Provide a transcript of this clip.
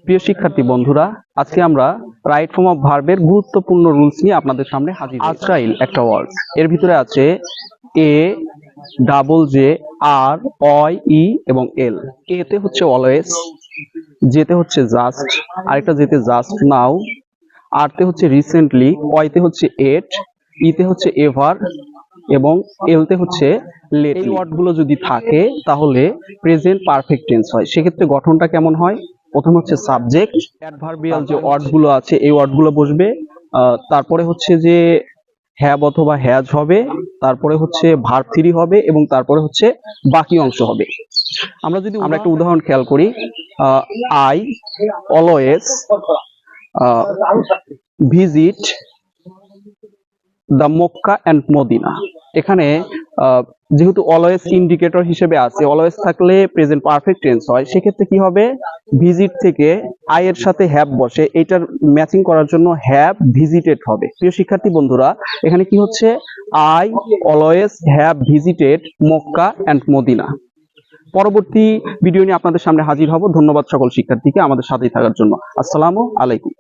প্রিয় শিক্ষার্থী বন্ধুরা, আজকে আমরা রাইট ফর্ম অফ ভার্বের গুরুত্বপূর্ণ রুলস নিয়ে আপনাদের সামনে হাজির। আজরাইল একটা ওয়ার্ড, এর ভিতরে আছে এ, ডাবল জে, আর, অয়, ই এবং এল। এতে হচ্ছে অলওয়েজ, জেতে হচ্ছে জাস্ট, আরেকটা জেতে জাস্ট নাও, আরতে হচ্ছে রিসেন্টলি, অয়তে হচ্ছে এট, ইতে হচ্ছে এভার এবং এলতে হচ্ছে লেট। এই ওয়ার্ডগুলো যদি থাকে তাহলে প্রেজেন্ট পারফেক্ট টেন্স হয়। সেক্ষেত্রে গঠনটা কেমন হয়? প্রথম হচ্ছে সাবজেক্ট, অ্যাডভার্বিয়াল যে ওয়ার্ডগুলো আছে এই ওয়ার্ডগুলো বসবে, তারপরে হচ্ছে যে হ্যাভ অথবা হ্যাজ হবে, তারপরে হচ্ছে ভার্ব থ্রি হবে এবং তারপরে হচ্ছে বাকি অংশ হবে। আমরা একটা উদাহরণ খেয়াল করি, I always visit the Mecca and Medina. এখানে যেহেতু অলওয়েজ ইন্ডিকেটর হিসেবে আছে, অলওয়েজ থাকলে প্রেজেন্ট পারফেক্ট টেন্স হয়। সেক্ষেত্রে কি হবে? ভিজিট থেকে আই এর সাথে হ্যাভ বসে, এটার ম্যাচিং করার জন্য হ্যাভ ভিজিটেড হবে। প্রিয় শিক্ষার্থী বন্ধুরা, এখানে কি হচ্ছে? I always have visited Mecca and Medina. পরবর্তী ভিডিও নিয়ে আপনাদের সামনে হাজির হব। ধন্যবাদ সকল শিক্ষার্থীকে আমাদের সাথেই থাকার জন্য। আসসালামু আলাইকুম।